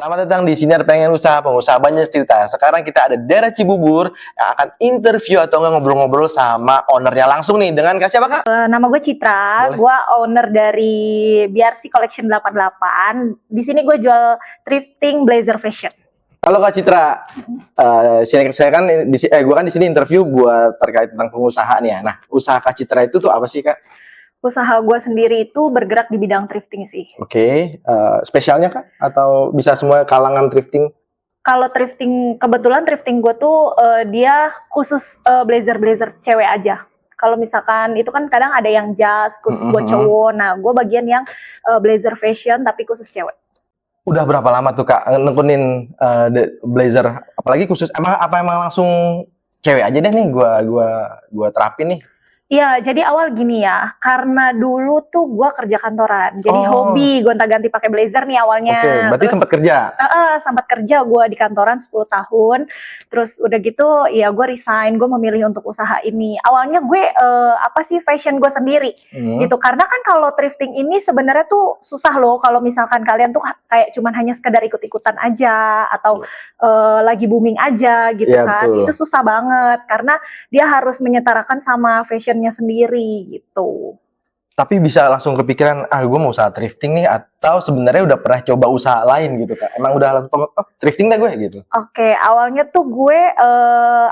Selamat datang di Sinar Pengen Usaha Pengusaha Banyak Cerita. Sekarang kita ada di daerah Cibubur yang akan interview atau ngobrol-ngobrol sama ownernya langsung nih. Dengan Kak siapa, Kak? Nama gue Citra, gue owner dari BRC Collection 88. Di sini gue jual thrifting blazer fashion. Halo Kak Citra, saya kan gue kan di sini interview buat terkait tentang pengusaha nih ya. Nah, usaha Kak Citra itu tuh apa sih, Kak? Usaha gue sendiri itu bergerak di bidang thrifting sih. Oke, spesialnya Kak? Atau bisa semua kalangan thrifting? Kalau thrifting, kebetulan thrifting gue tuh dia khusus blazer-blazer cewek aja. Kalau misalkan itu kan kadang ada yang jas khusus buat cowok. Nah, gue bagian yang blazer fashion tapi khusus cewek. Udah berapa lama tuh Kak nekunin blazer? Apalagi khusus emang langsung cewek aja deh nih gua terapin nih. Iya, jadi awal gini ya, karena dulu tuh gue kerja kantoran, jadi hobi gonta-ganti pakai blazer nih awalnya. Oke, berarti sempat kerja? Sempat kerja gue di kantoran 10 tahun, terus udah gitu ya gue resign, gue memilih untuk usaha ini. Awalnya gue fashion gue sendiri gitu, karena kan kalau thrifting ini sebenarnya tuh susah loh, kalau misalkan kalian tuh kayak cuman hanya sekedar ikut-ikutan aja, atau lagi booming aja gitu ya, kan, betul. Itu susah banget, karena dia harus menyetarakan sama fashion sendiri gitu. Tapi bisa langsung kepikiran, gue mau usaha thrifting nih, atau sebenarnya udah pernah coba usaha lain gitu Kak? Emang udah langsung, thrifting dah gue gitu? Oke, awalnya tuh gue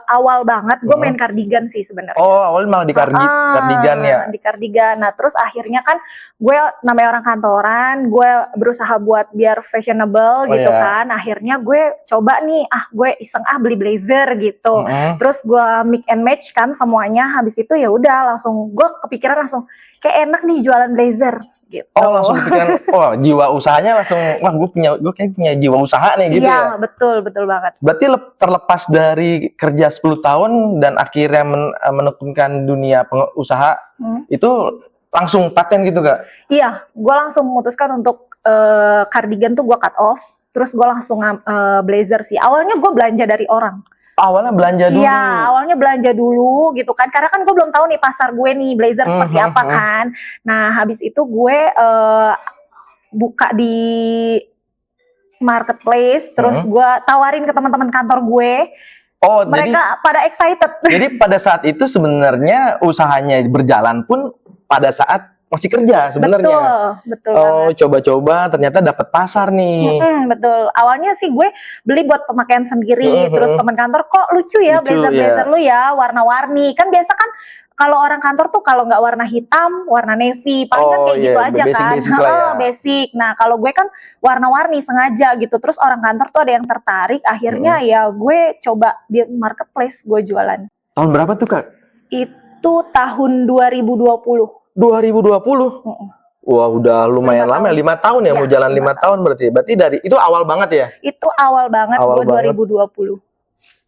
awal banget gue main kardigan sih sebenarnya. Oh, awalnya malah di kardigan ya? Di kardigan. Nah, terus akhirnya kan gue namanya orang kantoran, gue berusaha buat biar fashionable gitu kan. Akhirnya gue coba nih, gue iseng beli blazer gitu. Terus gue mix and match kan semuanya. Habis itu ya udah langsung gue kepikiran langsung kayak enak nih jualan blazer gitu. Oh, langsung kepikiran, jiwa usahanya langsung, gue kayak punya jiwa usaha nih gitu ya? Iya, betul banget. Berarti terlepas dari kerja 10 tahun dan akhirnya menekunkan dunia pengusaha, itu langsung paten gitu Kak? Iya, gue langsung memutuskan untuk kardigan tuh gue cut off, terus gue langsung blazer sih. Awalnya gue belanja dari orang. Awalnya belanja dulu? Iya, awalnya belanja dulu gitu kan, karena kan gue belum tahu nih pasar gue nih blazer seperti apa kan. Nah, habis itu gue buka di marketplace, terus gue tawarin ke teman-teman kantor gue. Oh, mereka pada excited. Jadi pada saat itu sebenarnya usahanya berjalan pun pada saat masih kerja sebenarnya. Betul. Oh, coba-coba ternyata dapat pasar nih. Betul. Awalnya sih gue beli buat pemakaian sendiri, terus teman kantor kok lucu ya blazer-blazer lu ya, warna-warni. Kan biasa kan kalau orang kantor tuh kalau nggak warna hitam, warna navy, paling kan kayak gitu aja kan. Basic. Nah, kalau gue kan warna-warni sengaja gitu. Terus orang kantor tuh ada yang tertarik, akhirnya ya gue coba di marketplace gue jualan. Tahun berapa tuh Kak? Itu tahun 2020. 2020? Wah, udah lumayan lama ya, 5 tahun ya, mau jalan 5 tahun berarti. Berarti dari itu awal banget ya? Itu awal banget, gue 2020.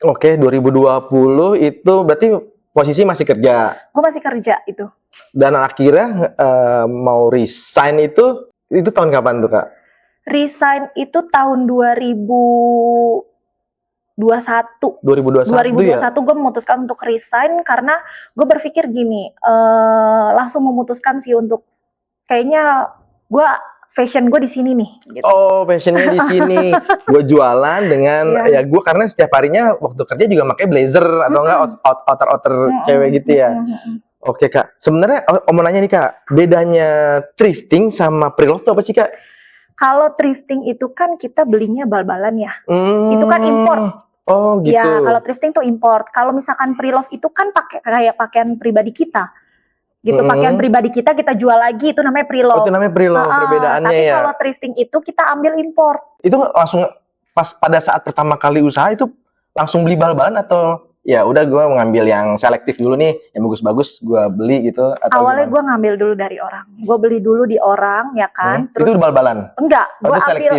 Oke, 2020 itu berarti posisi masih kerja? Gue masih kerja itu. Dan akhirnya mau resign itu tahun kapan tuh Kak? Resign itu tahun 2021 ya? Gue memutuskan untuk resign karena gue berpikir gini, langsung memutuskan sih untuk kayaknya gue fashion gue di sini nih gitu. Oh, fashionnya di sini. Gue jualan dengan ya gue karena setiap harinya waktu kerja juga pakai blazer atau enggak outer cewek gitu ya. Oke Kak, sebenarnya mau nanya nih Kak, bedanya thrifting sama pre-love itu apa sih Kak? Kalau thrifting itu kan kita belinya bal-balan ya, itu kan import. Oh gitu. Ya, kalau thrifting tuh import. Kalau misalkan pre-love itu kan kayak pakaian pribadi kita, gitu. Pakaian pribadi kita jual lagi, itu namanya pre-love. Oh, itu namanya pre-love, perbedaannya tapi ya. Kalau thrifting itu kita ambil import. Itu langsung pas pada saat pertama kali usaha itu langsung beli bal-balan atau ya udah gue mengambil yang selektif dulu nih, yang bagus-bagus gue beli gitu? Atau awalnya gue ngambil dulu dari orang, gue beli dulu di orang ya kan. Terus itu bal-balan? Enggak, gue ambil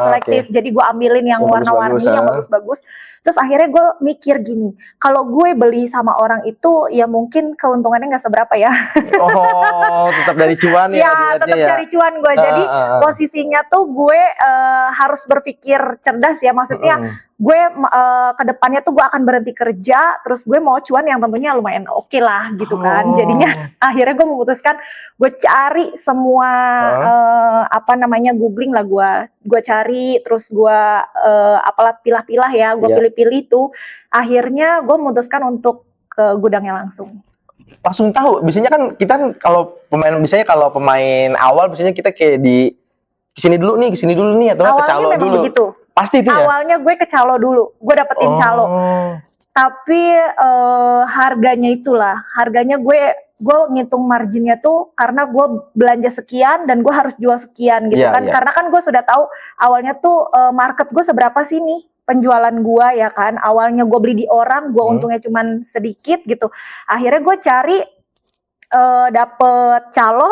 selektif. Jadi gue ambilin yang warna-warni, yang bagus-bagus. Terus akhirnya gue mikir gini, kalau gue beli sama orang itu ya mungkin keuntungannya nggak seberapa ya. Oh, tetap dari cuan ya? Ya, tetap cari cuan gue. Jadi posisinya tuh gue harus berpikir cerdas ya, maksudnya gue kedepannya tuh gue akan berhenti kerja kerja, terus gue mau cuan yang tentunya lumayan oke lah gitu kan. Jadinya akhirnya gue memutuskan gue cari semua googling lah, gue cari, terus gue apalah pilah-pilah ya, gue pilih-pilih tuh. Akhirnya gue memutuskan untuk ke gudangnya langsung tahu. Biasanya kan kita kalau pemain awal biasanya kita kayak di kesini dulu nih atau ke calo dulu. Begitu. Pasti itu ya. Awalnya gue ke calo dulu, gue dapetin calo. Tapi harganya gue ngitung marginnya tuh karena gue belanja sekian dan gue harus jual sekian gitu kan. Karena kan gue sudah tahu awalnya tuh market gue seberapa sih nih penjualan gue ya kan. Awalnya gue beli di orang, gue untungnya cuman sedikit gitu. Akhirnya gue cari dapet calo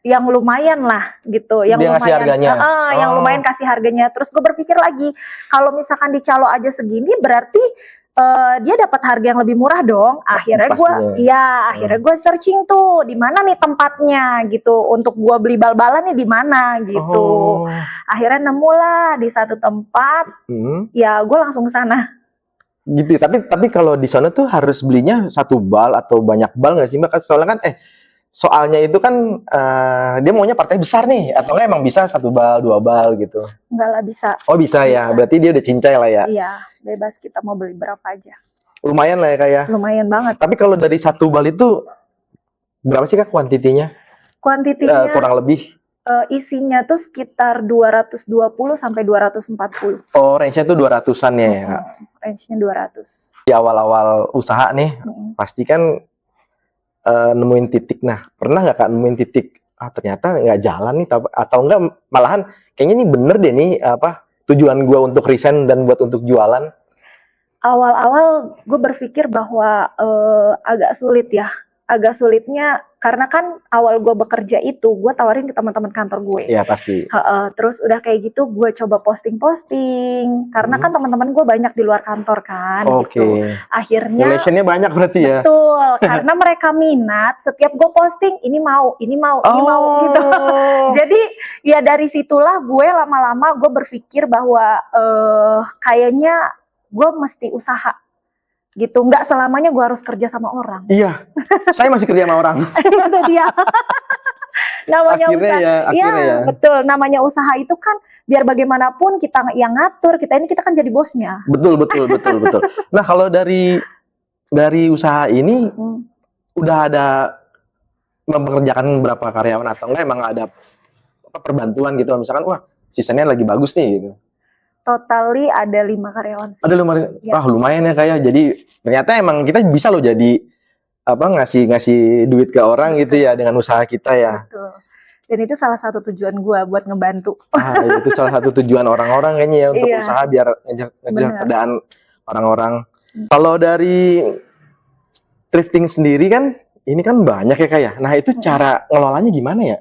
yang lumayan lah gitu, yang dia lumayan harganya. Yang lumayan kasih harganya. Terus gue berpikir lagi, kalau misalkan di calo aja segini berarti dia dapat harga yang lebih murah dong. Akhirnya gue searching tuh di mana nih tempatnya gitu untuk gue beli bal-balan nih di mana gitu. Akhirnya nemu lah di satu tempat. Ya gue langsung ke sana. Gitu. Tapi kalau di sana tuh harus belinya satu bal atau banyak bal nggak sih Mbak? Soalnya itu kan dia maunya partai besar nih, atau nggak emang bisa 1 bal, 2 bal gitu? Enggak lah, bisa. Oh bisa ya, berarti dia udah cincai lah ya? Iya, bebas kita mau beli berapa aja. Lumayan lah ya Kak ya? Lumayan banget. Tapi kalau dari 1 bal itu, berapa sih Kak kuantitinya? Kuantitinya kurang lebih? Isinya tuh sekitar 220 sampai 240. Oh, range-nya tuh 200-an ya Kak? Range-nya 200. Di awal-awal usaha nih, pasti kan nemuin titik. Nah, pernah nggak Kak nemuin titik ternyata nggak jalan nih, atau enggak malahan kayaknya ini bener deh nih tujuan gue untuk resign dan buat untuk jualan? Awal-awal gue berpikir bahwa agak sulitnya karena kan awal gue bekerja itu gue tawarin ke teman-teman kantor gue. Iya pasti. Terus udah kayak gitu gue coba posting karena kan teman-teman gue banyak di luar kantor kan. Gitu. Akhirnya relationnya banyak berarti ya. Betul, karena mereka minat. Setiap gue posting ini mau gitu. Jadi ya dari situlah gue lama-lama gue berpikir bahwa kayaknya gue mesti usaha. Gitu, nggak selamanya gue harus kerja sama orang. Iya, saya masih kerja sama orang. Itu dia. Namanya akhirnya usaha, ya. Betul. Namanya usaha itu kan biar bagaimanapun kita yang ngatur, kita kan jadi bosnya. Betul. Nah kalau dari usaha ini udah ada mempekerjakan berapa karyawan atau enggak emang ada perbantuan gitu, misalkan wah seasonnya lagi bagus nih gitu? Totally ada 5 karyawan sih. Ada 5, wah lumayan ya kayak. Jadi ternyata emang kita bisa loh jadi ngasih duit ke orang gitu ya dengan usaha kita ya. Betul. Dan itu salah satu tujuan gue buat ngebantu. Itu salah satu tujuan orang-orang kayaknya ya untuk usaha biar ngejar keadaan orang-orang. Kalau dari thrifting sendiri kan ini kan banyak ya kayak. Nah itu cara ngelolanya gimana ya?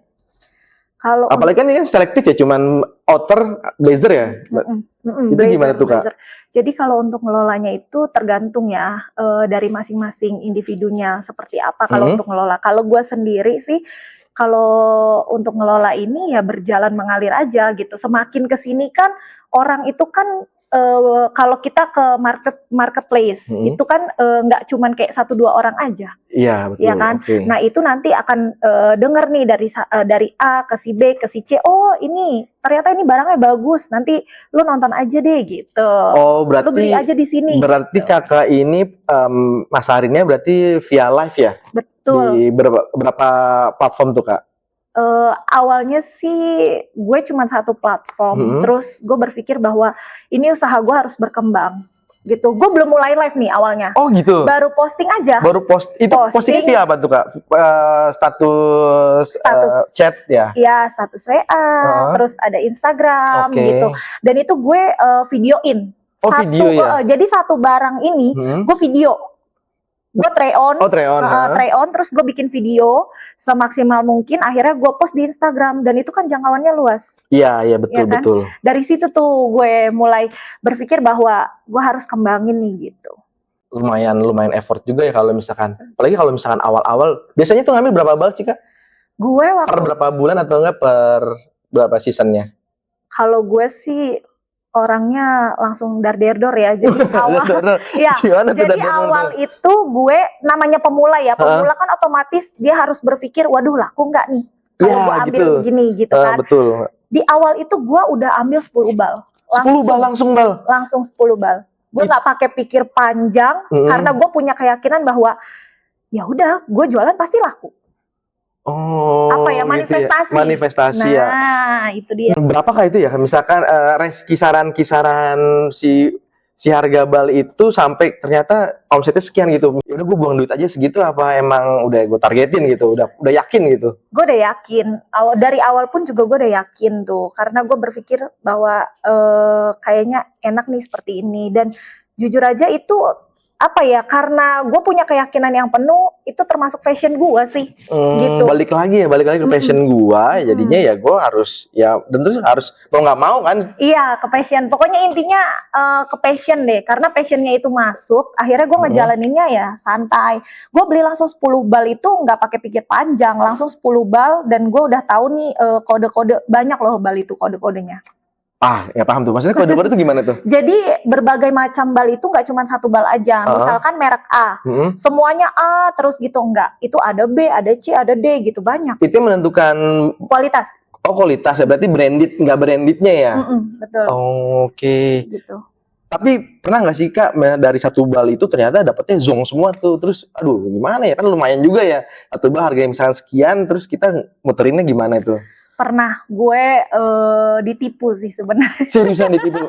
Apalagi kan ini kan selektif ya, cuman outer blazer ya. Itu blazer, gimana tuh Kak? Jadi kalau untuk ngelolanya itu tergantung ya dari masing-masing individunya seperti apa kalau untuk ngelola. Kalau gue sendiri sih kalau untuk ngelola ini ya berjalan mengalir aja gitu. Semakin kesini kan orang itu kan kalau kita ke marketplace itu kan nggak cuman kayak 1-2 orang aja. Iya betul. Ya kan. Nah itu nanti akan dengar nih dari A ke si B ke si C. Oh ini ternyata ini barangnya bagus. Nanti lu nonton aja deh gitu. Oh berarti. Lu beli aja di sini. Berarti gitu. Kakak ini masarinnya berarti via live ya? Betul. Di berapa platform tuh Kak? Awalnya sih gue cuma 1 platform, terus gue berpikir bahwa ini usaha gue harus berkembang gitu. Gue belum mulai live nih awalnya. Oh gitu. Baru posting aja. Baru postingnya via apa tuh Kak? Status chat ya? Iya, status WA, terus ada Instagram gitu. Dan itu gue videoin. Video ya? Jadi satu barang ini gue video. Gue try on, terus gue bikin video semaksimal mungkin, akhirnya gue post di Instagram dan itu kan jangkauannya luas. Iya betul ya kan? Betul. Dari situ tuh gue mulai berpikir bahwa gue harus kembangin nih gitu. Lumayan effort juga ya kalau misalkan, apalagi kalau misalkan awal-awal, biasanya tuh ngambil berapa bal sih Kak? Gue per berapa bulan atau enggak per berapa seasonnya? Kalau gue sih orangnya langsung dar-der-dor ya. Jadi awal ya, Gimana tuh jadi awal itu gue namanya pemula ya. Pemula kan otomatis dia harus berpikir, waduh laku nggak nih kalau gue ambil gini gitu kan. Betul. Di awal itu gue udah ambil 10 bal. 10 bal langsung bal? Langsung 10 bal. Gue nggak pakai pikir panjang karena gue punya keyakinan bahwa ya udah gue jualan pasti laku. Oh, apa ya, manifestasi. Gitu ya. Manifestasi ya. Nah, itu dia. Berapakah itu ya? Misalkan kisaran si harga bal itu sampai ternyata omsetnya sekian gitu. Ya udah gue buang duit aja segitu apa emang udah gue targetin gitu, udah yakin gitu. Gue udah yakin. Dari awal pun juga gue udah yakin tuh, karena gue berpikir bahwa kayaknya enak nih seperti ini, dan jujur aja itu apa ya, karena gue punya keyakinan yang penuh, itu termasuk passion gue sih. Gitu. Balik lagi ke passion gue, jadinya ya gue harus, ya tentu harus mau nggak mau kan. Iya, ke passion. Pokoknya intinya ke passion deh, karena passionnya itu masuk, akhirnya gue ngejalaninnya ya santai. Gue beli langsung 10 bal itu nggak pakai pikir panjang, langsung 10 bal, dan gue udah tahu nih kode-kode, banyak loh bal itu kode-kodenya. Ya paham tuh. Maksudnya kode-kode itu gimana tuh? Jadi berbagai macam bal itu nggak cuma satu bal aja. Misalkan merek A, semuanya A terus gitu, enggak. Itu ada B, ada C, ada D gitu, banyak. Itu menentukan kualitas. Oh, kualitas ya, berarti branded nggak brandednya ya? Betul. Oke. Gitu. Tapi pernah nggak sih Kak, dari satu bal itu ternyata dapetnya zong semua tuh, terus aduh gimana ya, kan lumayan juga ya, satu bal harganya misalnya sekian, terus kita muterinnya gimana itu? Pernah gue ditipu sih sebenarnya. Seriusan ditipu?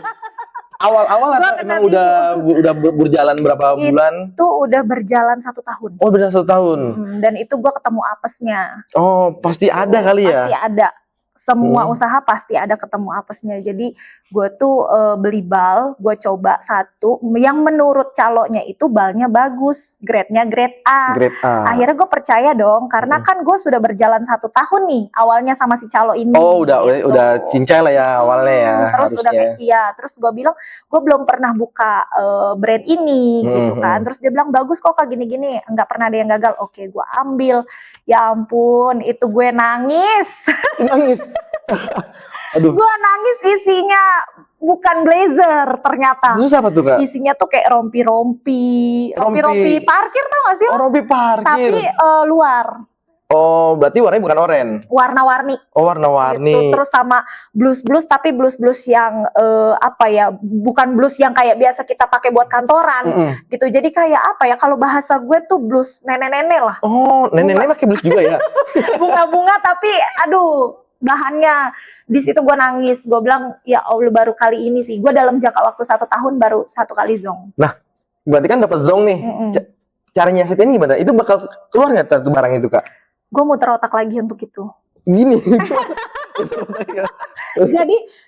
Awal-awal atau emang udah berjalan berapa bulan? Itu udah berjalan 1 tahun. Oh, berjalan 1 tahun. Dan itu gue ketemu apesnya. Oh, pasti ada kali ya? Pasti ada. Semua usaha pasti ada ketemu apesnya. Jadi gue tuh beli bal, gue coba satu yang menurut calonnya itu balnya bagus, grade-nya grade A. Grade A. Akhirnya gue percaya dong, karena kan gue sudah berjalan 1 tahun nih awalnya sama si calo ini. Oh, udah cincai lah ya awalnya ya. Terus terus gue bilang gue belum pernah buka brand ini gitu kan. Terus dia bilang bagus kok Kak, gini-gini, nggak pernah ada yang gagal. Oke, gue ambil. Ya ampun, itu gue nangis. Nangis. Aduh. Gue nangis, isinya bukan blazer ternyata. Terus apa tuh Kak? Isinya tuh kayak rompi parkir, tau gak sih? Oh, rompi parkir. Tapi luar. Oh, berarti warnanya bukan oranye? Warna-warni. Oh, warna-warni. Gitu. Terus sama blus-blus, tapi blus-blus yang apa ya, bukan blus yang kayak biasa kita pakai buat kantoran. Gitu. Jadi kayak apa ya, kalau bahasa gue tuh blus nenek-nenek lah. Oh, nenek-nenek pakai blus juga ya? Bunga-bunga, tapi aduh, bahannya di situ gue nangis. Gue bilang ya Allah, baru kali ini sih gue dalam jangka waktu 1 tahun baru 1 kali zong. Nah, berarti kan dapat zong nih. Caranya nyiasatinnya gimana? Itu bakal keluar nggak tuh barang itu Kak? Gue muter otak lagi untuk itu. Gini.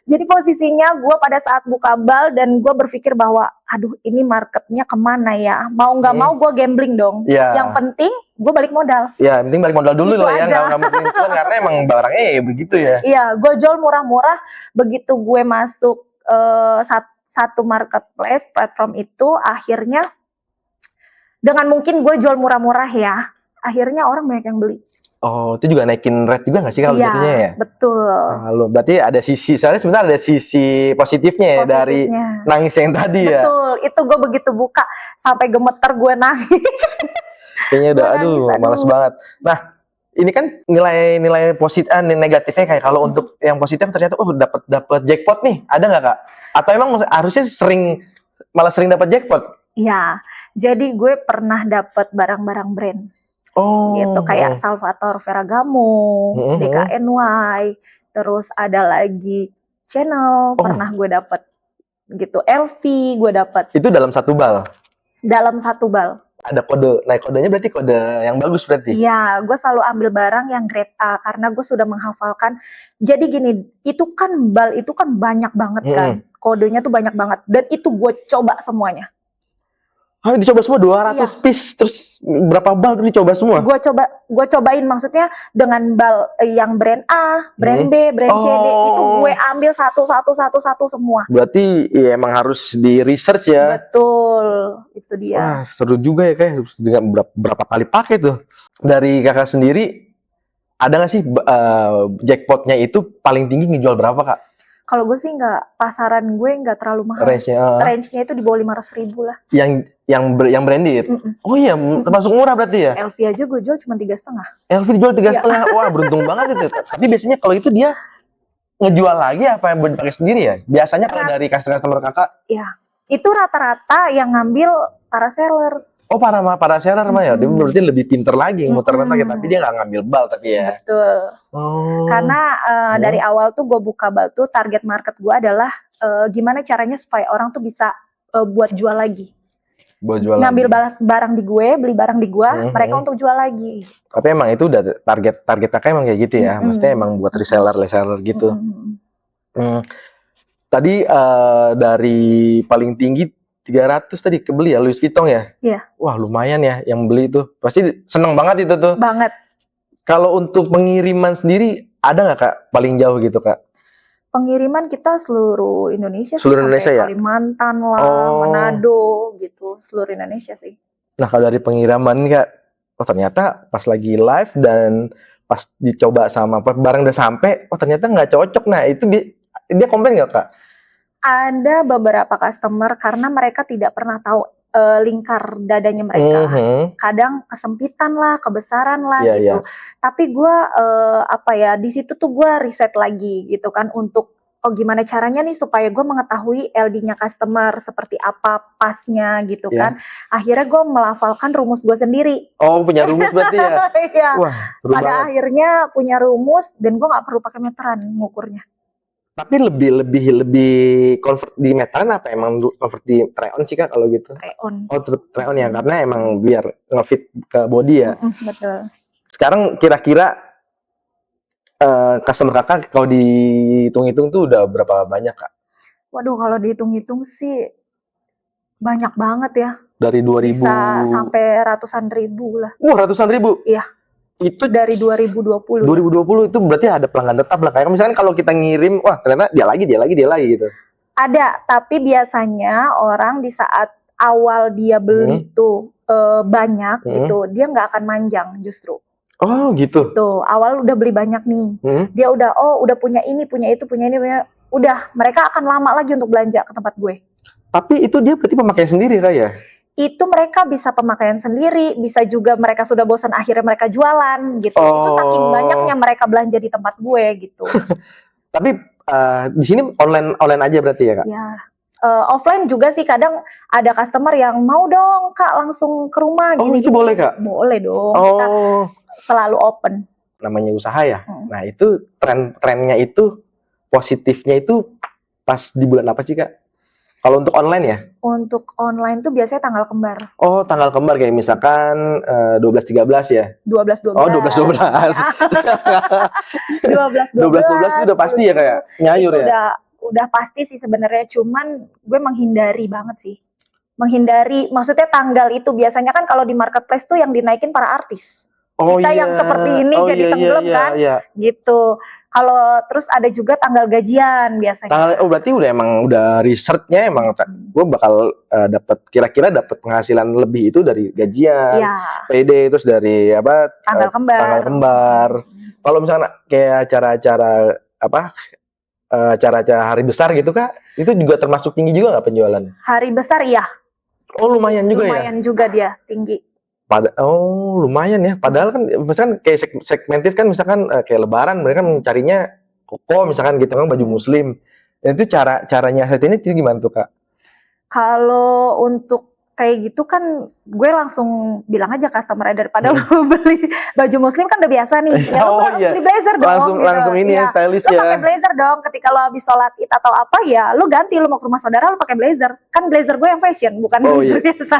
jadi posisinya gue pada saat buka bal, dan gue berpikir bahwa aduh ini marketnya kemana ya, mau nggak mau gue gambling dong. Yang penting gue balik modal. Ya, yang penting balik modal dulu gitu lah ya, nggak mungkin cuan karena emang barangnya ya begitu ya. Iya, gue jual murah-murah. Begitu gue masuk satu marketplace platform itu, akhirnya dengan mungkin gue jual murah-murah ya, akhirnya orang banyak yang beli. Oh, itu juga naikin rate juga nggak sih kalau jatuhnya ya? Betul. Lalu berarti ada sisi, soalnya sebenarnya ada sisi positifnya ya dari nangis yang tadi ya. Betul, itu gue begitu buka sampai gemeter gue nangis. Kayaknya udah, aduh, males banget. Nah, ini kan nilai positif, negatifnya kayak kalau untuk yang positif ternyata dapat jackpot nih, ada nggak Kak? Atau emang harusnya malah sering dapat jackpot? Iya, jadi gue pernah dapat barang-barang brand. Oh, gitu kayak Salvatore Ferragamo, DKNY, terus ada lagi Chanel, pernah gue dapet gitu, LV gue dapet. Itu dalam 1 bal? Dalam 1 bal. Ada kode, nah kodenya berarti kode yang bagus berarti? Iya, gue selalu ambil barang yang grade A karena gue sudah menghafalkan. Jadi gini, itu kan bal itu kan banyak banget kan, kodenya tuh banyak banget, dan itu gue coba semuanya. Dicoba semua 200 piece, terus berapa bal tuh dicoba semua? Gue cobain, maksudnya dengan bal yang brand A, brand B, brand C, D, itu gue ambil satu semua. Berarti ya emang harus di research ya? Betul, itu dia. Wah, seru juga ya kayak dengan berapa kali pakai tuh. Dari Kakak sendiri, ada nggak sih jackpotnya itu paling tinggi ngejual berapa Kak? Kalau gue sih nggak, pasaran gue nggak terlalu mahal. Range-nya itu di bawah 500.000 lah. Yang branded. Oh iya, termasuk murah berarti ya. LV aja gue jual cuma 3,5. LV dijual 3,5. Wah, beruntung banget itu. Tapi biasanya kalau itu dia ngejual lagi apa yang dipakai sendiri ya? Biasanya kalau dari customer kakak? Ya, itu rata-rata yang ngambil para seller. Oh, para seller mah ya, dia berarti lebih pinter lagi muter target, tapi dia nggak ngambil bulk tapi ya. Betul. Karena dari awal tuh gue buka bulk tuh target market gue adalah gimana caranya supaya orang tuh bisa buat jual lagi. Ngambil barang di gue, beli barang di gue, mereka untuk jual lagi. Tapi emang itu udah target kakak emang kayak gitu ya, maksudnya emang buat reseller gitu. Tadi dari paling tinggi 300 tadi kebeli ya, Louis Vuitton ya? Iya. Wah lumayan ya yang beli itu. Pasti seneng banget itu tuh. Banget. Kalau untuk pengiriman sendiri, ada nggak Kak paling jauh gitu Kak? Pengiriman kita seluruh Indonesia. Seluruh Indonesia ya? Kalimantan lah, Manado gitu, seluruh Indonesia sih. Nah kalau dari pengiriman Kak, oh ternyata pas lagi live dan pas dicoba sama barang udah sampai, oh ternyata nggak cocok. Nah itu dia komplain nggak Kak? Ada beberapa customer karena mereka tidak pernah tahu lingkar dadanya mereka. Kadang kesempitan lah, kebesaran lah gitu. Tapi gue di situ tuh gue riset lagi gitu kan untuk gimana caranya nih supaya gue mengetahui LD-nya customer seperti apa pasnya gitu kan. Akhirnya gue melafalkan rumus gue sendiri. Oh punya rumus berarti ya? Iya. Wah, seru banget. Pada akhirnya punya rumus dan gue nggak perlu pakai meteran ngukurnya. Tapi lebih convert di meteran apa emang convert di try-on sih Kak kalau gitu? Try-on. Oh try-on ya, karena emang biar ngefit ke body ya? Betul. Sekarang kira-kira customer kakak kalau dihitung-hitung tuh udah berapa banyak Kak? Waduh kalau dihitung-hitung sih banyak banget ya. Dari 2000? Bisa sampai ratusan ribu lah. Ratusan ribu? Iya. Itu dari 2020. 2020 itu berarti ada pelanggan tetap lah. Kayak misalkan kalau kita ngirim, wah ternyata dia lagi gitu. Ada, tapi biasanya orang di saat awal dia beli tuh banyak gitu, dia nggak akan manjang justru. Oh gitu. Tuh, awal udah beli banyak nih. Dia udah punya ini, punya itu, punya ini, udah mereka akan lama lagi untuk belanja ke tempat gue. Tapi itu dia berarti pemakaian sendiri Kak ya? Itu mereka bisa pemakaian sendiri, bisa juga mereka sudah bosan akhirnya mereka jualan gitu. Itu saking banyaknya mereka belanja di tempat gue gitu. Tapi di sini online aja berarti ya Kak? Ya. Offline juga sih kadang ada customer yang mau dong Kak langsung ke rumah gini. Oh itu boleh Kak? Boleh dong. Kita selalu open. Namanya usaha ya. Nah itu trennya itu positifnya itu pas di bulan apa sih Kak? Kalau untuk online ya? Untuk online tuh biasanya tanggal kembar. Oh, tanggal kembar kayak misalkan 12-13 ya? 12-12. Oh, 12-12. 12-12 itu udah pasti ya kayak nyayur ya? Udah pasti sih sebenarnya, cuman gue menghindari banget sih. Maksudnya tanggal itu biasanya kan kalau di marketplace tuh yang dinaikin para artis. Kita yang seperti ini jadi tenggelam kan? Gitu. Kalau terus ada juga tanggal gajian biasanya. Berarti udah researchnya emang gue bakal kira-kira dapat penghasilan lebih itu dari gajian, PD terus dari tanggal kembar. Kalau misalnya kayak acara-acara acara-acara hari besar gitu Kak, itu juga termasuk tinggi juga nggak penjualan? Hari besar iya. Oh lumayan juga ya? Lumayan juga dia tinggi. Lumayan ya. Padahal kan misalkan kayak segmentif kan misalkan kayak lebaran mereka mencarinya koko misalkan gitu kan baju muslim. Dan itu caranya settingnya itu gimana tuh Kak? Kalau untuk kayak gitu kan gue langsung bilang aja customer daripada lo beli baju muslim kan udah biasa nih. Ya lo beli blazer dong. Langsung ini ya stylish ya. Lo pakai blazer dong ketika lo habis sholat Id atau apa ya lo ganti lo mau ke rumah saudara lo pakai blazer. Kan blazer gue yang fashion bukan blazer biasa.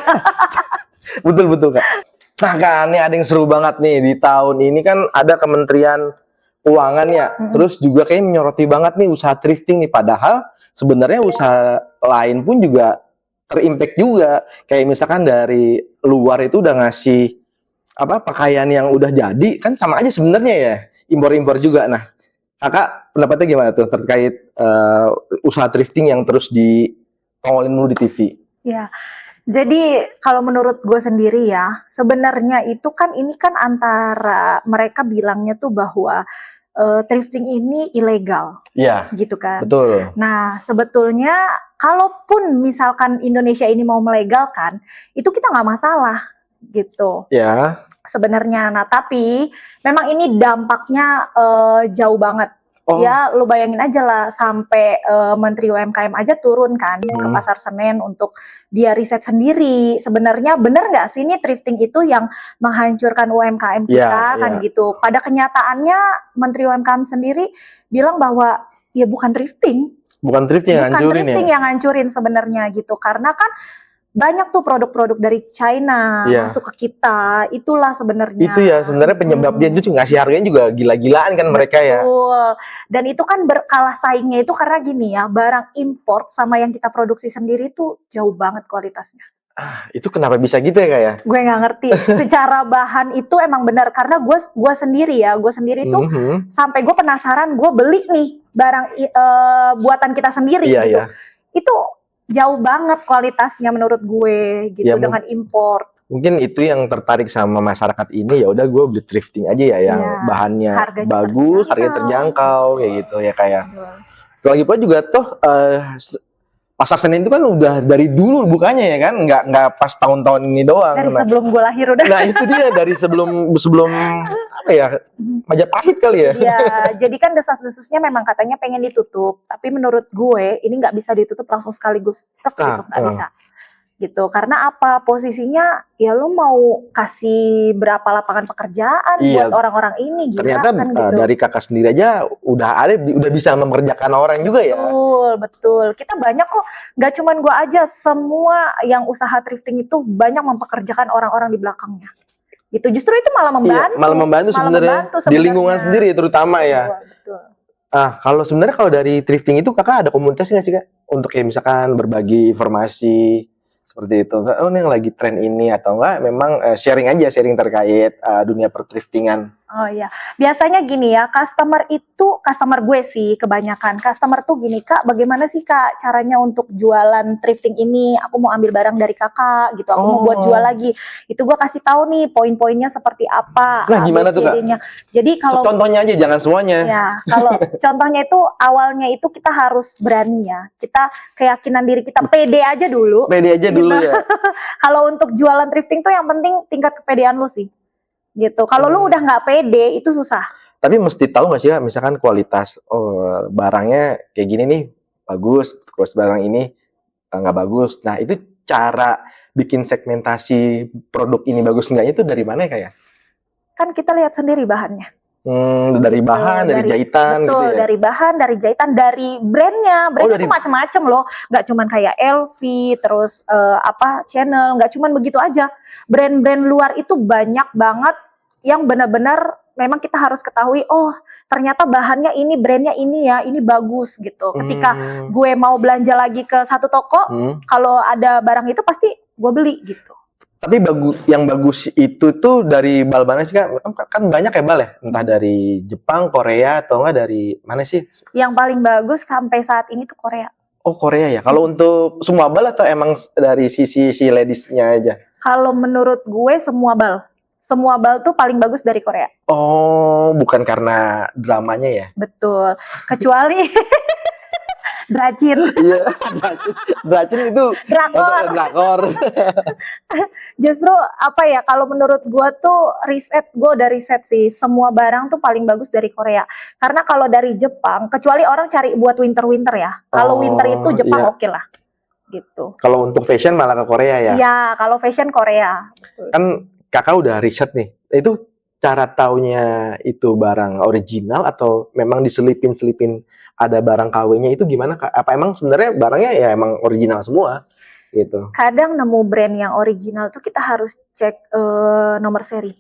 Betul Kak. Nah Kak, ini ada yang seru banget nih di tahun ini kan ada Kementerian Keuangan ya. Terus juga kayak menyoroti banget nih usaha thrifting nih. Padahal sebenarnya usaha lain pun juga terimpact juga. Kayak misalkan dari luar itu udah ngasih pakaian yang udah jadi kan sama aja sebenarnya ya. Impor-impor juga. Nah, Kakak pendapatnya gimana tuh terkait usaha thrifting yang terus ditongolin dulu di TV? Ya. Jadi kalau menurut gue sendiri ya, sebenarnya itu kan ini kan antara mereka bilangnya tuh bahwa thrifting ini ilegal, Iya, gitu kan. betul. Nah, sebetulnya kalaupun misalkan Indonesia ini mau melegalkan, itu kita nggak masalah, gitu. Ya. Sebenarnya, nah tapi memang ini dampaknya jauh banget. Oh. Ya, lu bayangin aja lah sampai Menteri UMKM aja turun kan ke Pasar Senen untuk dia riset sendiri. Sebenarnya benar nggak sih ini thrifting itu yang menghancurkan UMKM kita kan gitu. Pada kenyataannya Menteri UMKM sendiri bilang bahwa ya bukan thrifting. Bukan thrifting yang hancurin ya? Bukan thrifting yang hancurin sebenarnya gitu. Karena kan banyak tuh produk-produk dari China masuk ke kita, itulah sebenarnya. Itu ya sebenarnya penyebab dia itu ngasih harganya juga gila-gilaan kan mereka ya. Betul. Dan itu kan berkalah saingnya itu karena gini ya, barang import sama yang kita produksi sendiri tuh jauh banget kualitasnya. Itu kenapa bisa gitu ya Kak ya? Gue nggak ngerti. Secara bahan itu emang benar karena gue sendiri tuh sampai gue penasaran, gue beli nih barang buatan kita sendiri gitu. Itu jauh banget kualitasnya menurut gue gitu ya, dengan import. Mungkin itu yang tertarik sama masyarakat ini, ya udah gue beli thrifting aja ya yang bahannya harganya bagus, harganya terjangkau kayak gitu ya kayak. Lagi pula juga toh Pasar Senen itu kan udah dari dulu bukanya ya kan, nggak pas tahun-tahun ini doang. Dari sebelum gue lahir udah. Nah itu dia dari sebelum apa ya, Majapahit kali ya. Iya, jadi kan desas-desusnya memang katanya pengen ditutup, tapi menurut gue ini nggak bisa ditutup langsung sekaligus, gitu nggak bisa. Gitu, karena apa? Posisinya ya lu mau kasih berapa lapangan pekerjaan buat orang-orang ini, ternyata kan, gitu. Dari kakak sendiri aja udah bisa memkerjakan orang juga ya. Betul. Kita banyak kok, nggak cuman gua aja, semua yang usaha thrifting itu banyak mempekerjakan orang-orang di belakangnya. Gitu. Justru itu malah membantu. Malah membantu sebenarnya di lingkungan sendiri terutama ya. Betul. Kalau sebenarnya kalau dari thrifting itu kakak ada komunitas nggak sih Kak? Untuk kayak misalkan berbagi informasi seperti itu, oh ini yang lagi tren ini atau enggak memang sharing terkait dunia perthriftingan. Oh iya, biasanya gini ya, customer gue sih kebanyakan. Customer tuh gini, Kak, bagaimana sih Kak caranya untuk jualan thrifting ini? Aku mau ambil barang dari Kakak gitu, aku mau buat jual lagi. Itu gue kasih tahu nih poin-poinnya seperti apa. Nah, gimana tuh Kak? Jadi kalau contohnya aja, jangan semuanya. Ya, kalau contohnya itu awalnya itu kita harus berani ya. Kita keyakinan diri kita pede aja dulu. Pede aja dulu ya. Kalau untuk jualan thrifting tuh yang penting tingkat kepedean lu sih. Gitu. Kalau lu udah nggak pede itu susah. Tapi mesti tahu nggak sih Kak, misalkan kualitas barangnya kayak gini nih bagus, kualitas barang ini nggak bagus. Nah itu cara bikin segmentasi produk ini bagus enggaknya itu dari mana ya Kak ya? Kan kita lihat sendiri bahannya. Dari bahan, dari jahitan, betul, gitu ya? Dari bahan, dari jahitan, dari brandnya. Brandnya tuh macam-macam loh, nggak cuman kayak LV, terus Channel, nggak cuman begitu aja. Brand-brand luar itu banyak banget yang benar-benar memang kita harus ketahui, oh ternyata bahannya ini, brandnya ini ya, ini bagus gitu. Ketika gue mau belanja lagi ke satu toko, kalau ada barang itu pasti gue beli gitu. Tapi yang bagus itu tuh dari bal mana sih Kak? Kan banyak ya bal ya? Entah dari Jepang, Korea, atau enggak dari mana sih? Yang paling bagus sampai saat ini tuh Korea. Oh Korea ya? Kalau untuk semua bal atau emang dari sisi ladies-nya aja? Kalau menurut gue semua bal. Semua bal tuh paling bagus dari Korea. Oh, bukan karena dramanya ya? Betul. Kecuali Dracin. Iya, Dracin itu drakor. Justru kalau menurut gue tuh gue udah riset sih, semua barang tuh paling bagus dari Korea. Karena kalau dari Jepang, kecuali orang cari buat winter ya. Kalau winter itu Jepang oke lah. Gitu. Kalau untuk fashion malah ke Korea ya? Iya, kalau fashion Korea. Kan kakak udah riset nih, itu cara taunya itu barang original atau memang diselipin ada barang KW-nya itu gimana Kak? Apa emang sebenarnya barangnya ya emang original semua gitu? Kadang nemu brand yang original tuh kita harus cek nomor seri.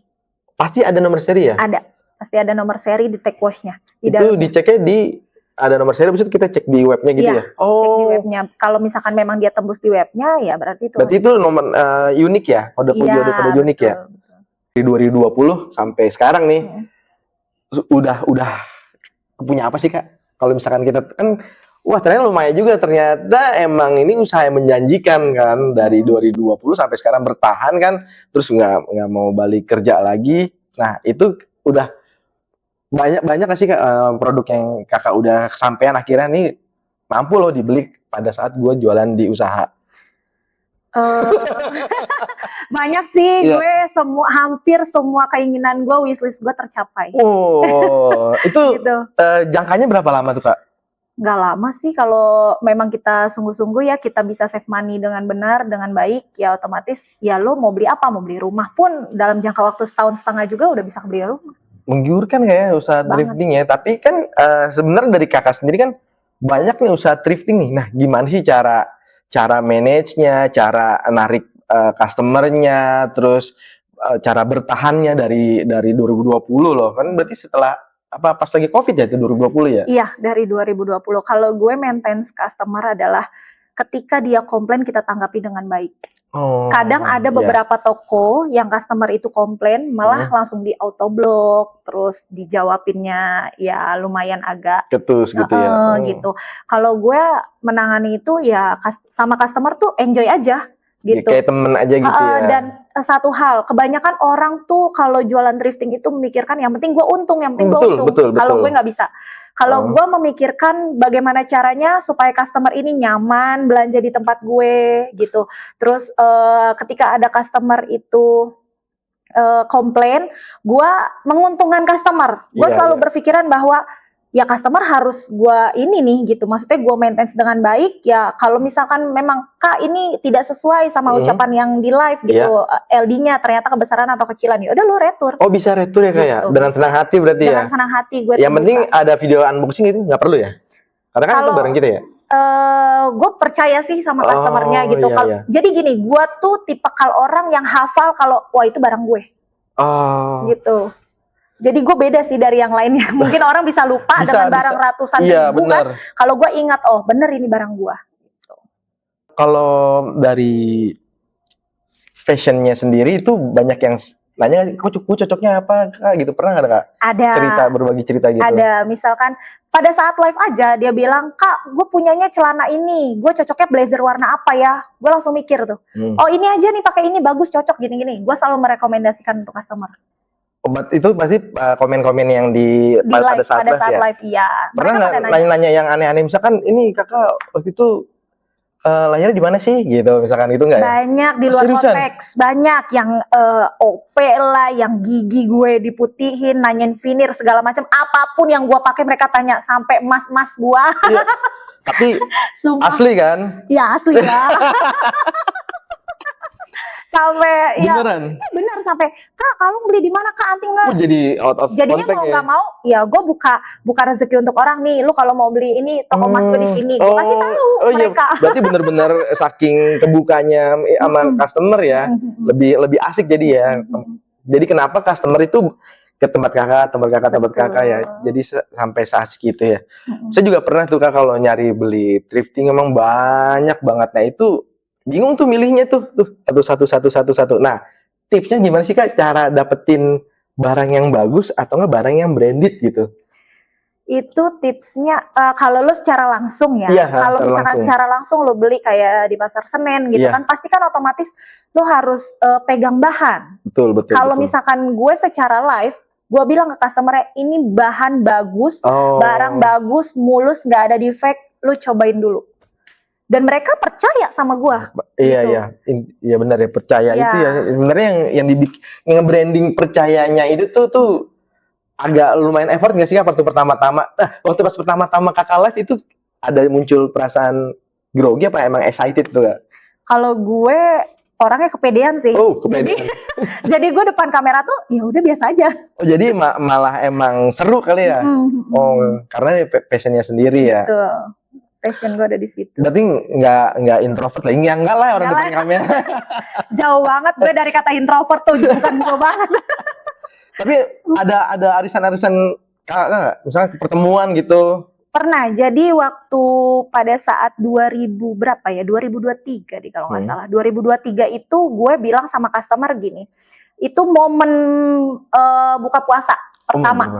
Pasti ada nomor seri ya? Ada, pasti ada nomor seri di tag wash-nya. Itu diceknya ada nomor seri, habis itu kita cek di webnya gitu ya? Cek di webnya. Kalau misalkan memang dia tembus di webnya, ya berarti itu. Berarti itu nomor unik ya? Kode unik ya? Dari 2020 sampai sekarang nih, udah punya apa sih Kak? Kalau misalkan kita kan, wah ternyata lumayan juga, ternyata emang ini usaha yang menjanjikan kan, dari 2020 sampai sekarang bertahan kan, terus nggak mau balik kerja lagi. Nah itu udah banyak nggak sih Kak, produk yang kakak udah kesampaian akhirnya nih mampu loh dibeli pada saat gue jualan di usaha? Eh, banyak sih, Iya. gue hampir semua keinginan gue, wishlist gue tercapai. Oh, itu Gitu. jangkanya berapa lama tuh Kak? Nggak lama sih kalau memang kita sungguh-sungguh ya, kita bisa save money dengan benar, dengan baik, ya otomatis ya lo mau beli apa, mau beli rumah pun dalam jangka waktu setahun setengah juga udah bisa beli rumah. Menggiurkan ya usaha Banget. thrifting ya. Tapi kan sebenarnya dari kakak sendiri kan banyak nih usaha thrifting nih. Nah, gimana sih cara manage-nya, cara narik customer-nya, terus cara bertahannya dari 2020 loh. Kan berarti setelah pas lagi Covid ya itu 2020 ya? Iya, dari 2020. Kalau gue maintenance customer adalah ketika dia komplain kita tanggapi dengan baik. Oh, Kadang ada iya. beberapa toko yang customer itu komplain malah langsung di autoblok, terus dijawabinnya ya lumayan agak Ketus gitu ya. gitu. Kalau gue menangani itu ya sama customer tuh enjoy aja Ya, gitu. kayak temen aja gitu ya. Dan satu hal, kebanyakan orang tuh kalau jualan thrifting itu memikirkan yang penting gue untung, yang penting gue untung. Kalau gue nggak bisa. Kalau gue memikirkan bagaimana caranya supaya customer ini nyaman belanja di tempat gue gitu. Terus ketika ada customer itu komplain, gue menguntungkan customer. Gue selalu berpikiran bahwa ya customer harus gue ini nih gitu. Maksudnya gue maintain dengan baik. Ya kalau misalkan memang Kak ini tidak sesuai sama ucapan yang di live gitu, LD-nya ternyata kebesaran atau kecilan, ya udah lo retur. Oh bisa retur ya Kak ya? Gitu, Dengan bisa. senang hati berarti ya? Dengan senang hati gue. Yang penting ada video unboxing itu nggak perlu ya? Karena kan itu barang kita ya? Gue percaya sih sama customernya gitu. Iya. Jadi gini, gue tuh tipikal orang yang hafal kalau wah itu barang gue. Gitu. Jadi gue beda sih dari yang lainnya. Mungkin orang bisa lupa dengan barang ratusan ribu kan. Kalau gue ingat, oh bener ini barang gue. Gitu. Kalau dari fashionnya sendiri itu banyak yang nanya, kok cocoknya apa Kak? Gitu pernah nggak Kak? Ada. Berbagi cerita gitu. Ada, misalkan pada saat live aja dia bilang, Kak gue punyanya celana ini, gue cocoknya blazer warna apa ya? Gue langsung mikir tuh, oh ini aja nih pakai ini bagus cocok gini-gini. Gue selalu merekomendasikan untuk customer. Itu pasti komen-komen yang pada saat live ya. Pernah nggak nanya-nanya yang aneh-aneh, misalkan ini kakak waktu itu lahirnya di mana sih gitu, misalkan itu nggak ya? Banyak di luar konteks, banyak yang OP lah, yang gigi gue diputihin, nanyain vinir segala macam, apapun yang gue pakai mereka tanya, sampai mas-mas gue. Iya. Tapi asli kan? Ya asli ya. Sampai beneran? Ya bener, sampai Kak kalung beli di mana Kak anting nggak? Jadi out of jadinya mau nggak mau ya gue buka rezeki untuk orang nih, lu kalau mau beli ini toko mas gue di sini, gue kasih tahu mereka. Iya. Berarti bener-bener saking kebukanya sama customer ya, lebih asik jadi ya. Jadi kenapa customer itu ke tempat kakak ya, jadi sampai seasik gitu ya. Saya juga pernah tuh Kak kalau nyari beli thrifting emang banyak banget. Nah itu bingung tuh milihnya tuh satu. Nah, tipsnya gimana sih Kak cara dapetin barang yang bagus atau nggak barang yang branded gitu? Itu tipsnya kalau lo secara langsung ya. Kalau misalkan secara langsung lo beli kayak di Pasar Senen gitu kan, pasti kan otomatis lo harus pegang bahan. Betul. Kalau misalkan gue secara live, gue bilang ke customer ini bahan bagus, barang bagus, mulus, nggak ada defect, lo cobain dulu. Dan mereka percaya sama gue. Iya benar ya, percaya itu ya sebenarnya yang branding percayanya itu tuh agak lumayan effort nggak sih Kak waktu pertama-tama? Nah, waktu pas pertama-tama kakak live itu ada muncul perasaan grogi apa emang excited tuh Kak? Kalau gue orangnya kepedean sih. Kepedean. Jadi gue depan kamera tuh ya udah biasa aja. Jadi malah emang seru kali ya. Karena passionnya sendiri ya. Betul. Passion gue ada di situ. Berarti nggak introvert lah? Enggak lah orang depan kamera. Jauh banget gue dari kata introvert tuh, bukan jauh banget. Tapi ada arisan-arisan kakak, misalnya pertemuan gitu. Pernah. Jadi waktu pada saat 2023 deh kalau nggak salah. 2023 itu gue bilang sama customer gini, itu momen buka puasa pertama.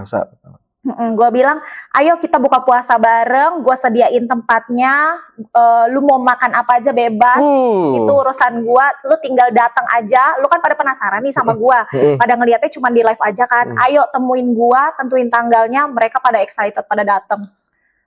Gue bilang, ayo kita buka puasa bareng, gue sediain tempatnya, lu mau makan apa aja bebas, itu urusan gue, lu tinggal datang aja, lu kan pada penasaran nih sama gue, pada ngeliatnya cuma di live aja kan, ayo temuin gue, tentuin tanggalnya, mereka pada excited, pada datang.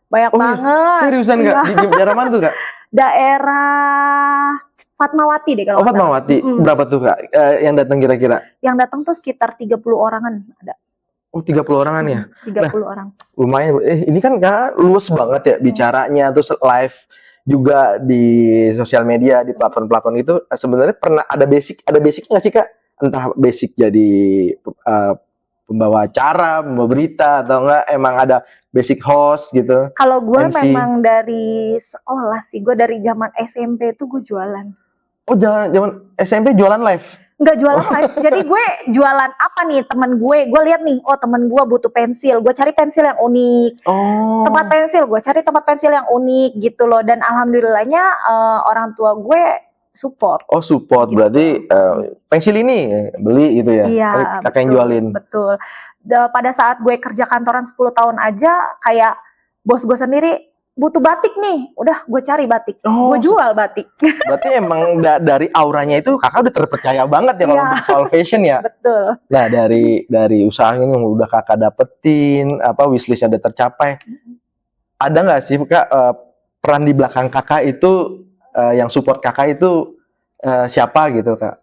Banyak banget. Seriusan Kak? Di daerah mana tuh Kak? Daerah Fatmawati deh kalau Fatmawati. Berapa tuh Kak yang datang kira-kira? Yang datang tuh sekitar 30 orangan ada. Oh 30 orangan ya? 30 orang. Lumayan. Ini kan Kak luas banget ya bicaranya, terus live juga di sosial media, di platform-platform itu. Sebenarnya pernah ada basicnya nggak sih Kak? Entah basic jadi pembawa acara, pembawa berita, atau enggak emang ada basic host gitu? Kalau gue MC. memang dari sekolah sih, gue dari zaman SMP tuh gue jualan. Oh zaman SMP jualan live? Enggak jualan live, jadi gue jualan apa nih temen gue lihat nih, oh temen gue butuh pensil, gue cari pensil yang unik, tempat pensil, gue cari tempat pensil yang unik gitu loh, dan alhamdulillahnya orang tua gue support. Oh support, gitu. Berarti pensil ini beli gitu ya? Iya, kakak yang jualin. Betul. Pada saat gue kerja kantoran 10 tahun aja, kayak bos gue sendiri butuh batik nih, udah gue cari batik, gue jual batik. Berarti emang dari auranya itu kakak udah terpercaya banget ya kalau untuk soal fashion ya. Betul. Nah dari usaha ini yang udah kakak dapetin, wishlistnya udah tercapai, ada nggak sih Kak peran di belakang kakak itu yang support kakak itu siapa gitu Kak?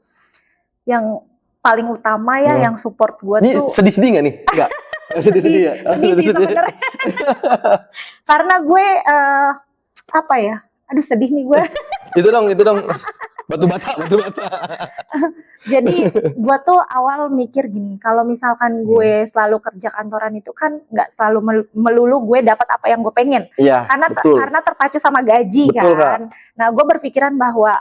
Yang paling utama ya yang support gue tuh. Ini sedih-sedih nggak nih? Enggak. Sedih-sedih ya? Sedih sebenarnya. Karena gue apa ya? Aduh sedih nih gue. itu dong. Batu bata. Jadi gue tuh awal mikir gini, kalau misalkan gue selalu kerja kantoran itu kan nggak selalu melulu gue dapat apa yang gue pengen. Iya, karena terpacu sama gaji. Betul, kan. Kak. Nah gue berpikiran bahwa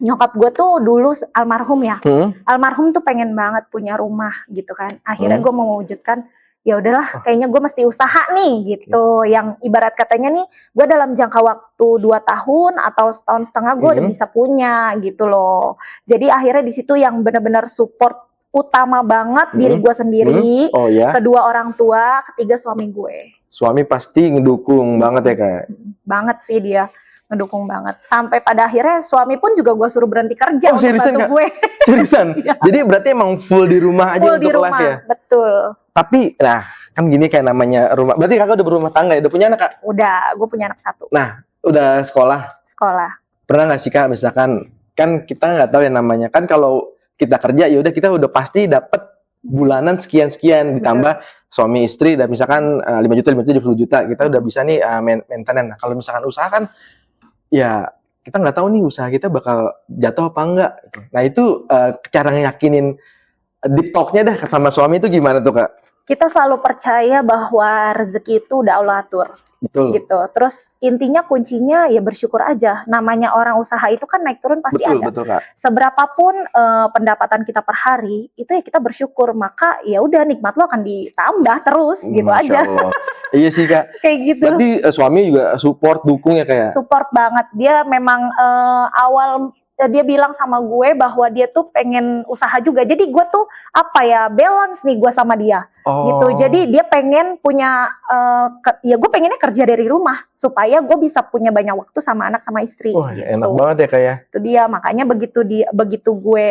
nyokap gue tuh dulu almarhum ya. Almarhum tuh pengen banget punya rumah gitu kan. Akhirnya gue mau mewujudkan, ya udahlah kayaknya gue mesti usaha nih gitu. Yang ibarat katanya nih, gue dalam jangka waktu 2 tahun atau setahun setengah gue udah bisa punya gitu loh. Jadi akhirnya di situ yang benar-benar support utama banget diri gue sendiri, kedua orang tua, ketiga suami gue. Suami pasti ngedukung banget ya Kak? Banget sih dia. Ngedukung banget. Sampai pada akhirnya suami pun juga gue suruh berhenti kerja untuk bantu gue. Seriusan? Jadi berarti emang full di rumah aja untuk live ya? Betul. Tapi, kan gini kayak namanya rumah. Berarti kakak udah berumah tangga ya? Udah punya anak Kak? Udah, gue punya anak 1. Nah, udah sekolah? Sekolah. Pernah gak sih Kak, misalkan, kan kita nggak tahu yang namanya, kan kalau kita kerja ya udah kita udah pasti dapat bulanan sekian-sekian, ditambah suami istri, dan misalkan 5 juta, 10 juta, kita udah bisa nih maintenance. Nah, kalau misalkan usaha kan, ya kita nggak tahu nih usaha kita bakal jatuh apa enggak. Nah itu cara ngeyakinin deep talk-nya dah sama suami itu gimana tuh Kak? Kita selalu percaya bahwa rezeki itu udah Allah atur. Betul. Gitu. Terus intinya kuncinya ya bersyukur aja. Namanya orang usaha itu kan naik turun pasti ada. Betul Kak. Seberapapun pendapatan kita per hari, itu ya kita bersyukur. Maka ya udah nikmat lo akan ditambah terus gitu aja. Iya sih Kak. Kayak gitu. Berarti suami juga support, dukung ya Kak? Support banget. Dia memang awal dia bilang sama gue bahwa dia tuh pengen usaha juga. Jadi gue tuh balance nih gue sama dia. Gitu. Jadi dia pengen punya ya gue pengennya kerja dari rumah supaya gue bisa punya banyak waktu sama anak sama istri. Gitu. Enak banget ya Kak ya. Itu dia, makanya begitu gue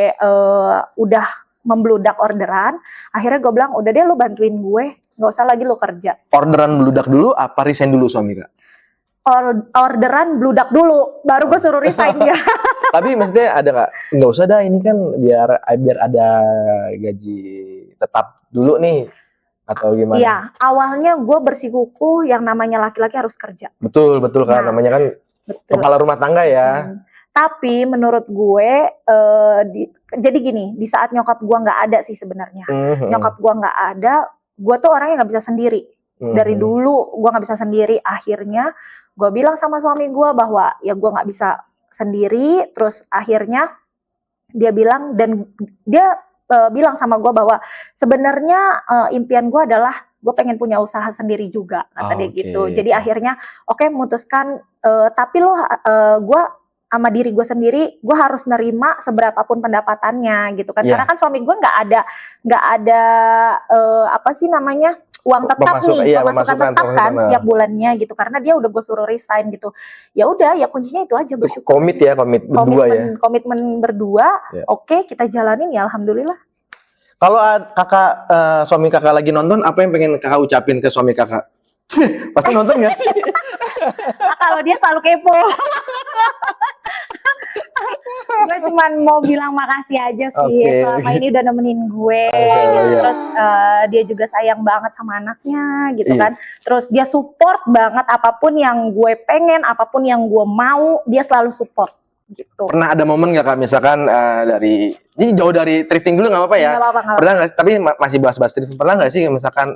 udah membludak orderan, akhirnya gue bilang udah deh lu bantuin gue, nggak usah lagi lu kerja. Orderan bludak dulu apa resign dulu suami Kak? Orderan bludak dulu, baru gue suruh resign ya. Tapi maksudnya ada Kak, nggak usah dah ini kan biar ada gaji tetap dulu nih, atau gimana? Iya, awalnya gue bersikukuh yang namanya laki-laki harus kerja. Betul Kak, namanya kan kepala rumah tangga ya. Tapi menurut gue, jadi gini, di saat nyokap gue nggak ada sih sebenarnya. Nyokap gue nggak ada, gue tuh orangnya nggak bisa sendiri. Dari dulu gue nggak bisa sendiri. Akhirnya gue bilang sama suami gue bahwa ya gue nggak bisa sendiri. Terus akhirnya dia bilang bilang sama gue bahwa sebenarnya impian gue adalah gue pengen punya usaha sendiri juga, kata dia gitu. Jadi akhirnya memutuskan, tapi gue sama diri gue sendiri, gue harus nerima seberapapun pendapatannya gitu kan. Karena kan suami gue nggak ada uang tetap nih, pemasukan tetap kan pemasukan. setiap bulannya gitu, karena dia udah gue suruh resign gitu. Ya udah, ya kuncinya itu aja, bersyukur. Komit berdua ya. Komitmen berdua. Ya. Oke, kita jalanin ya, alhamdulillah. Kalau kakak, suami kakak lagi nonton, apa yang pengen kakak ucapin ke suami kakak? Pasti nonton nggak sih? Kalau dia selalu kepo. Gue cuman mau bilang makasih aja sih, selama ini udah nemenin gue. Terus dia juga sayang banget sama anaknya gitu kan. Terus dia support banget apapun yang gue pengen, apapun yang gue mau, dia selalu support gitu. Pernah ada momen nggak kak, misalkan dari ini jauh dari thrifting dulu nggak apa-apa ya? Nggak apa-apa. Pernah nggak? Tapi masih bahas-bahas thrifting. Pernah nggak sih misalkan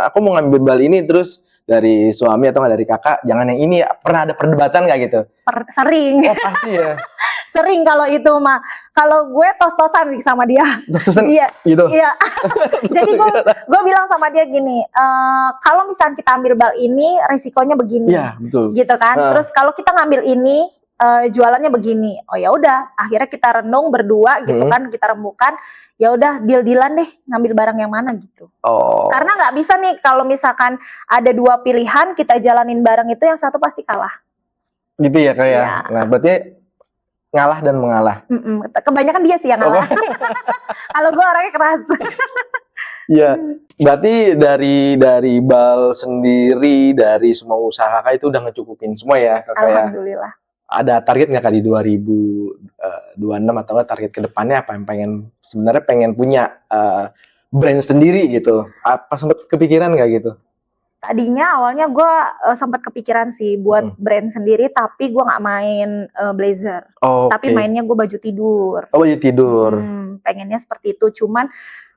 aku mau ngambil bal ini terus dari suami atau nggak dari kakak, jangan yang ini. Pernah ada perdebatan nggak gitu? Sering. Oh pasti ya. Sering kalau itu mah. Kalau gue tos-tosan sih sama dia. Tos-tosan? Iya. Gitu? Iya. Jadi gue bilang sama dia gini, kalau misalnya kita ambil bal ini, risikonya begini. Iya, betul. Gitu kan. Terus kalau kita ngambil ini, jualannya begini. Oh ya udah, akhirnya kita renung berdua gitu kan, kita rembukan. Ya udah, deal-dealan deh ngambil barang yang mana gitu. Oh. Karena nggak bisa nih kalau misalkan ada dua pilihan, kita jalanin barang itu yang satu pasti kalah. Gitu ya kayak. Ya. Nah, berarti ngalah dan mengalah. Kebanyakan dia sih yang ngalah. Kalau gue orangnya keras. Iya, berarti dari bal sendiri, dari semua usaha kakak itu udah ngecukupin semua ya kakak ya? Alhamdulillah. Ada target nggak kak di 2026 atau target kedepannya apa yang sebenarnya pengen punya brand sendiri gitu? Apa sempat kepikiran nggak gitu? Tadinya awalnya gue sempat kepikiran sih buat brand sendiri, tapi gue nggak main blazer. Tapi mainnya gue baju tidur. Oh, baju tidur. Pengennya seperti itu. Cuman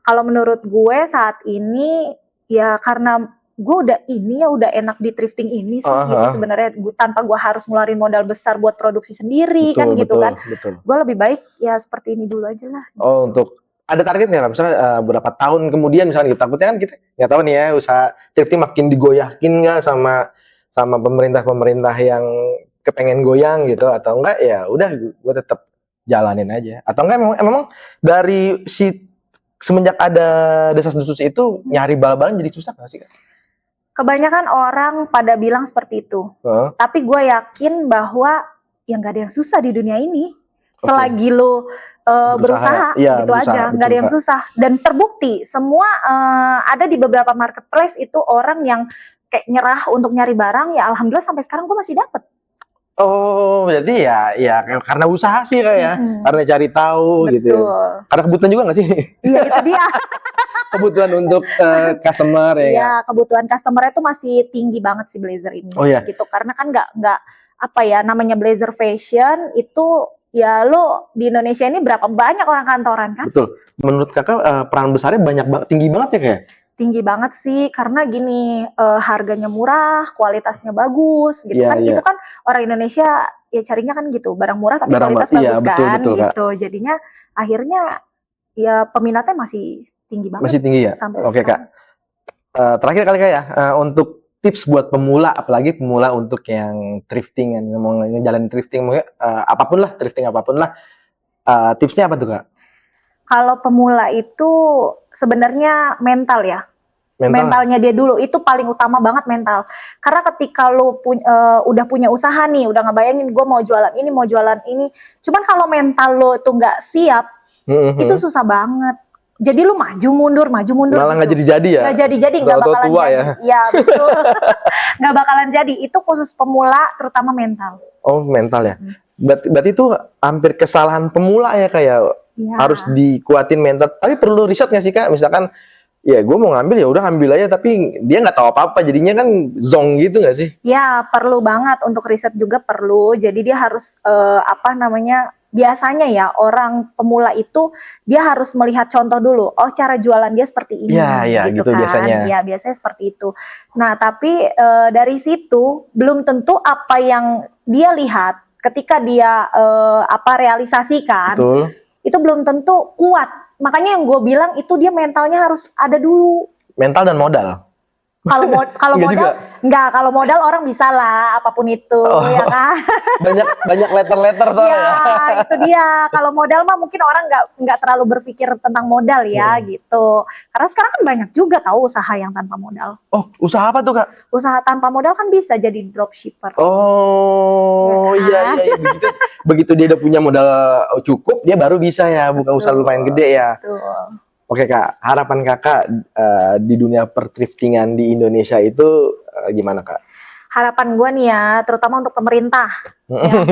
kalau menurut gue saat ini ya karena gue udah enak di thrifting ini sih gitu sebenarnya, tanpa gue harus ngeluarin modal besar buat produksi sendiri, betul, kan gitu kan. Gue lebih baik ya seperti ini dulu aja lah. Oh, untuk ada target nggak misalnya berapa tahun kemudian misalnya gitu? Takutnya kan kita nggak tahu nih ya, usaha thrifting makin digoyakin nggak sama pemerintah yang kepengen goyang gitu, atau enggak ya udah gue tetap jalanin aja, atau enggak memang dari semenjak ada desas-desus itu nyari bal-balan jadi susah nggak sih Kak? Kebanyakan orang pada bilang seperti itu, tapi gue yakin bahwa ya nggak ada yang susah di dunia ini. Selagi lo berusaha ya, gitu aja, nggak ada yang susah. Dan terbukti semua ada di beberapa marketplace itu orang yang kayak nyerah untuk nyari barang, ya alhamdulillah sampai sekarang gue masih dapet. Oh, berarti ya karena usaha sih kayak ya, karena cari tahu. Betul. Gitu ya. Karena kebutuhan juga nggak sih? Iya, itu dia. Kebutuhan untuk customer ya. Iya, kebutuhan customer itu masih tinggi banget sih blazer ini. Oh iya. Gitu, karena kan nggak apa ya namanya blazer fashion itu. Ya lo di Indonesia ini berapa banyak orang kantoran kan? Betul. Menurut kakak peran besarnya tinggi banget ya kayak? Tinggi banget sih, karena gini harganya murah, kualitasnya bagus, gitu kan? Itu kan orang Indonesia ya carinya kan gitu, barang murah tapi kualitas bagus kan, betul, gitu. Kak. Jadinya akhirnya ya peminatnya masih tinggi banget. Masih tinggi ya? Oke Kak. Terakhir kali Kak ya, untuk tips buat pemula, apalagi pemula untuk yang thrifting, yang mau ngejalanin thrifting, apapun lah, thrifting apapun lah, tipsnya apa tuh Kak? Kalau pemula itu sebenarnya mental ya, mentalnya dia dulu itu paling utama banget, mental. Karena ketika lo udah punya usaha nih, udah ngebayangin gue mau jualan ini, cuman kalau mental lo tuh nggak siap, itu susah banget. Jadi lu maju mundur. Malah nggak gitu. jadi ya? Nggak jadi, nggak bakalan tua jadi. Ya? Iya betul. Nggak bakalan jadi. Itu khusus pemula, terutama mental. Oh mental ya. Berarti itu hampir kesalahan pemula ya kayak ya. Harus dikuatin mental. Tapi perlu riset nggak sih Kak? Misalkan ya gue mau ngambil ya udah ngambil aja, tapi dia nggak tahu apa-apa, jadinya kan zonk gitu nggak sih? Ya perlu banget, untuk riset juga perlu. Jadi dia harus biasanya ya orang pemula itu dia harus melihat contoh dulu. Oh cara jualan dia seperti ini. Ya gitu kan. Biasanya. Ya biasanya seperti itu. Nah tapi dari situ belum tentu apa yang dia lihat ketika dia realisasikan. Betul. Itu belum tentu kuat. Makanya yang gue bilang itu dia mentalnya harus ada dulu. Mental dan modal. Kalau Enggak modal juga? enggak, kalau modal orang bisa lah apapun itu, ya kan? Banyak letter-letter soalnya ya. Ya, itu dia. Kalau modal mah mungkin orang nggak terlalu berpikir tentang modal ya gitu. Karena sekarang kan banyak juga tahu usaha yang tanpa modal. Oh, usaha apa tuh, Kak? Usaha tanpa modal kan bisa jadi dropshipper. Oh, Ya kan? iya. Begitu dia udah punya modal cukup, dia baru bisa ya buka usaha lumayan gede ya. Betul. Oke, Kak, harapan Kakak di dunia perthriftingan di Indonesia itu gimana, Kak? Harapan gue nih ya, terutama untuk pemerintah. Ya.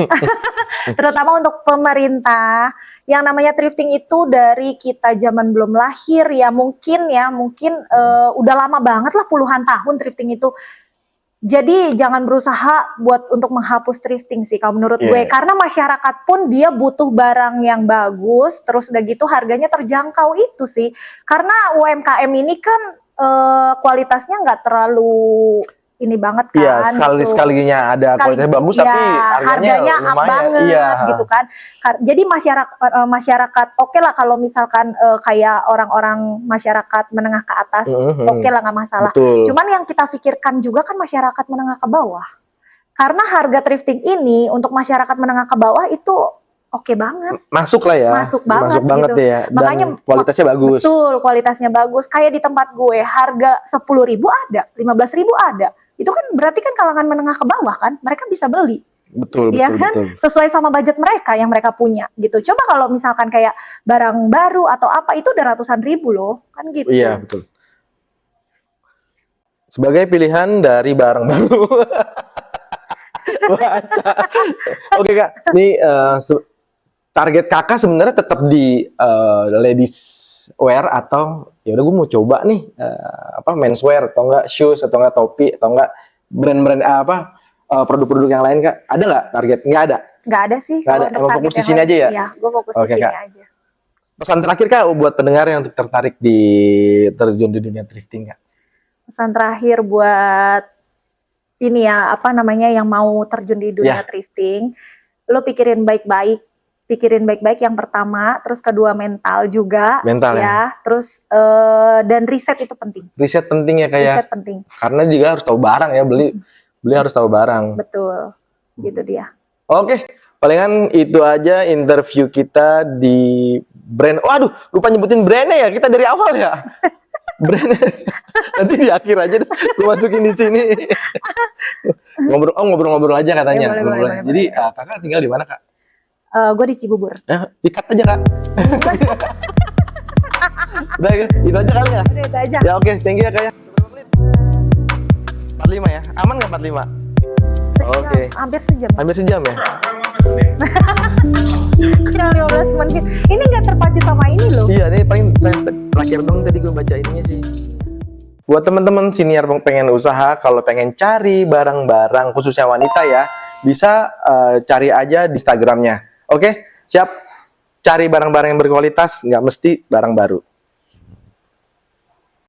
Terutama untuk pemerintah, yang namanya thrifting itu dari kita zaman belum lahir ya mungkin udah lama banget lah, puluhan tahun thrifting itu. Jadi jangan berusaha buat untuk menghapus thrifting sih kalau menurut gue, karena masyarakat pun dia butuh barang yang bagus, terus udah gitu harganya terjangkau itu sih. Karena UMKM ini kan kualitasnya nggak terlalu ini banget kan. Iya, gitu. sekalinya ada kualitasnya bagus ya, tapi harganya up lumayan. banget Iya. gitu kan. Jadi masyarakat oke lah kalau misalkan kayak orang-orang masyarakat menengah ke atas, oke lah nggak masalah. Betul. Cuman yang kita pikirkan juga kan masyarakat menengah ke bawah. Karena harga thrifting ini untuk masyarakat menengah ke bawah itu oke banget. Masuk lah ya. Masuk banget gitu. Ya. Dan Makanya kualitasnya bagus. Betul, kualitasnya bagus. Kayak di tempat gue harga 10.000 ada, 15.000 ada. Itu kan berarti kan kalangan menengah ke bawah kan, mereka bisa beli. Betul, ya kan? betul. Sesuai sama budget mereka yang mereka punya gitu. Coba kalau misalkan kayak barang baru atau apa itu udah ratusan ribu loh, kan gitu. Iya, betul. Sebagai pilihan dari barang baru. Baca. Oke, Kak, ini target Kakak sebenarnya tetap di ladies wear atau ya udah gue mau coba nih menswear atau enggak shoes atau enggak topi atau enggak brand-brand produk-produk yang lain, Kak? Ada nggak target? Nggak ada? Nggak ada sih. Nggak ada. Emang fokus di sini aja ya? Iya, gue fokus di sini aja. Pesan terakhir, Kak, buat pendengar yang tertarik di terjun di dunia thrifting, Kak? Pesan terakhir buat ini ya, yang mau terjun di dunia thrifting, lo pikirin baik-baik yang pertama, terus kedua mental juga, ya. Terus dan riset itu penting. Riset penting ya, kayak. Riset penting. Karena juga harus tahu barang ya, beli harus tahu barang. Betul, gitu dia. Oke, palingan itu aja interview kita di brand. Waduh, lupa nyebutin brandnya ya, kita dari awal ya. Brandnya nanti di akhir aja deh, gue masukin di sini. Ngobrol-ngobrol aja katanya. Ya, boleh. Jadi Kakak tinggal di mana, Kak? Gue di Cibubur. Di-cut aja, Kak. Udah, itu aja kali ya? Udah, itu aja. Ya oke, thank you ya, Kak ya. 45 ya? Aman nggak 45? Oke. Hampir sejam. Hampir sejam ya? Kurang 15 menit. Ini nggak terpacu sama ini loh. Iya, ini paling terakhir dong tadi gue baca ininya sih. Buat teman-teman senior pengen usaha, kalau pengen cari barang-barang khususnya wanita ya, bisa cari aja di Instagramnya. Oke, siap. Cari barang-barang yang berkualitas, nggak mesti barang baru.